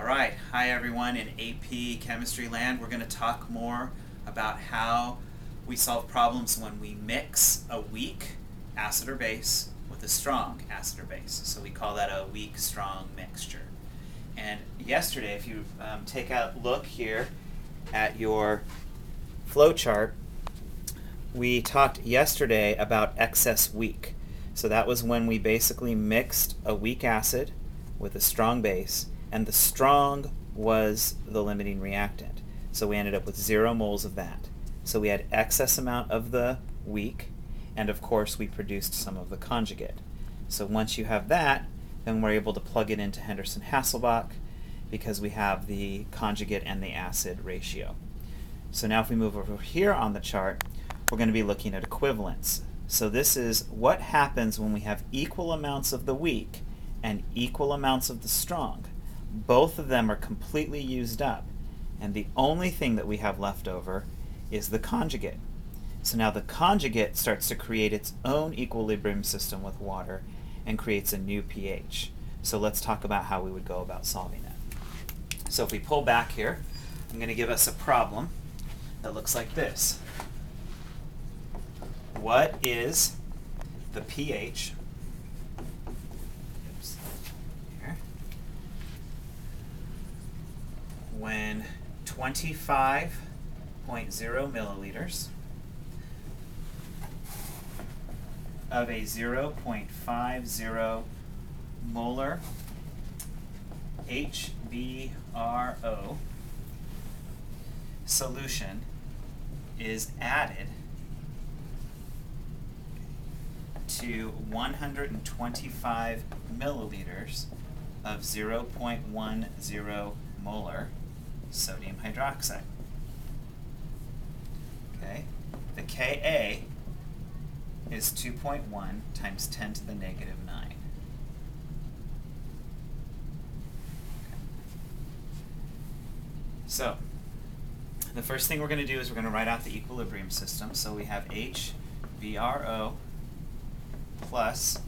All right, hi everyone in AP Chemistry Land. We're going to talk more about how we solve problems when we mix a weak acid or base with a strong acid or base. So we call that a weak-strong mixture. And yesterday, if you take a look here at your flow chart, we talked yesterday about excess weak. So that was when we basically mixed a weak acid with a strong base, and the strong was the limiting reactant. So we ended up with 0 moles of that. So we had excess amount of the weak, and of course we produced some of the conjugate. So once you have that, then we're able to plug it into Henderson-Hasselbalch because we have the conjugate and the acid ratio. So now if we move over here on the chart, we're going to be looking at equivalence. So this is what happens when we have equal amounts of the weak and equal amounts of the strong. Both of them are completely used up, and the only thing that we have left over is the conjugate. So now the conjugate starts to create its own equilibrium system with water and creates a new pH. So let's talk about how we would go about solving it. So if we pull back here, I'm going to give us a problem that looks like this. What is the pH when 25.0 milliliters of a 0.50 molar HBRO solution is added to 125 milliliters of 0.10 molar sodium hydroxide. Okay, the Ka is 2.1 times 10 to the negative 9. Okay. So, the first thing we're going to do is we're going to write out the equilibrium system. So we have HBRO plus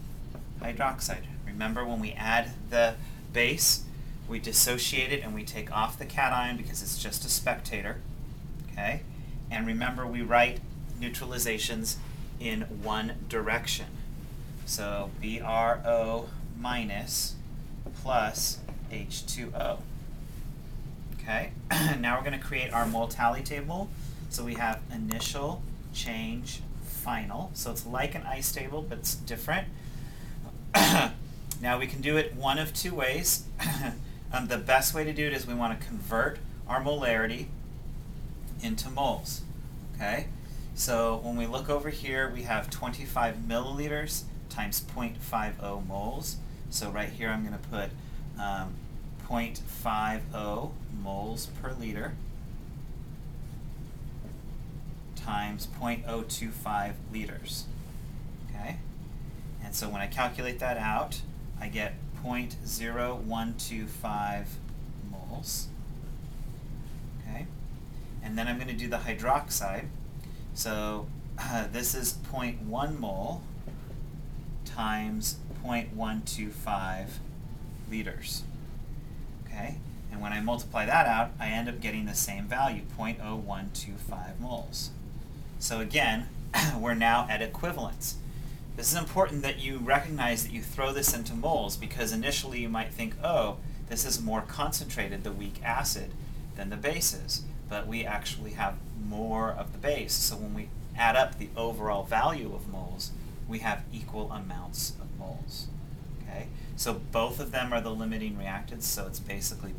hydroxide. Remember, when we add the base, we dissociate it and we take off the cation because it's just a spectator. Okay? And remember, we write neutralizations in one direction. So BRO minus plus H2O. Okay? Now we're going to create our mole tally table. So we have initial, change, final. So it's like an ice table, but it's different. Now we can do it one of two ways. The best way to do it is we want to convert our molarity into moles. Okay? So when we look over here, we have 25 milliliters times 0.50 moles. So right here I'm going to put 0.50 moles per liter times 0.025 liters. Okay? And so when I calculate that out, I get 0.0125 moles. Okay? And then I'm going to do the hydroxide. So this is 0.1 mole times 0.125 liters. Okay? And when I multiply that out, I end up getting the same value, 0.0125 moles. So again, we're now at equivalence. This is important that you recognize that you throw this into moles, because initially you might think, oh, this is more concentrated, the weak acid, than the bases. But we actually have more of the base. So when we add up the overall value of moles, we have equal amounts of moles. Okay? So both of them are the limiting reactants, so it's basically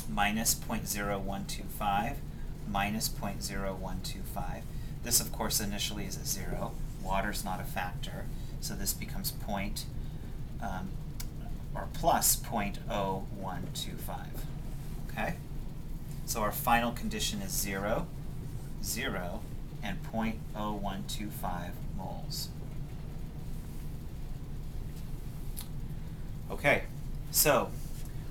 minus 0.0125 minus 0.0125. This, of course, initially is a 0. Water's not a factor, so this becomes plus 0.0125. Okay? So our final condition is 0, 0, and 0.0125 moles. Okay, so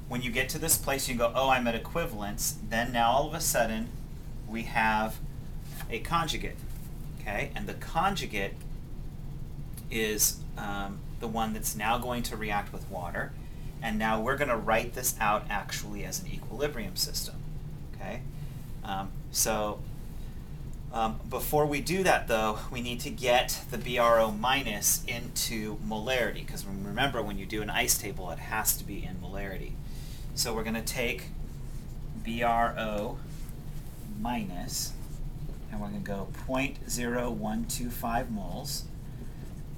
when you get to this place, you go, oh, I'm at equivalence. Then now all of a sudden, we have a conjugate. Okay, and the conjugate is the one that's now going to react with water, And now we're going to write this out actually as an equilibrium system. Okay? Before we do that, though, we need to get the BRO minus into molarity, because remember, when you do an ice table, it has to be in molarity. So we're going to take BRO minus, and we're going to go 0.0125 moles,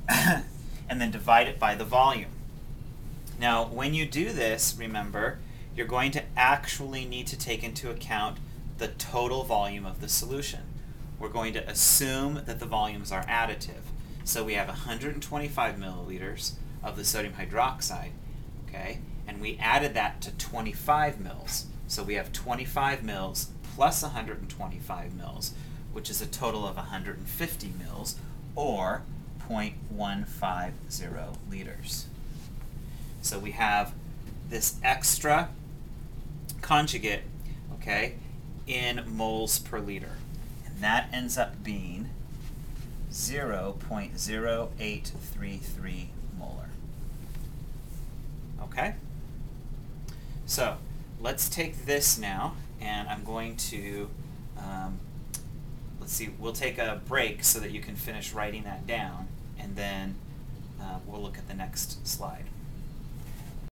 and then divide it by the volume. Now, when you do this, remember, you're going to actually need to take into account the total volume of the solution. We're going to assume that the volumes are additive. So we have 125 milliliters of the sodium hydroxide, okay? And we added that to 25 mils. So we have 25 mils plus 125 mils, which is a total of 150 mils, or 0.150 liters. So we have this extra conjugate, okay, in moles per liter. And that ends up being 0.0833 molar. Okay? So let's take this now, and I'm going to, let's see, we'll take a break so that you can finish writing that down, and then we'll look at the next slide.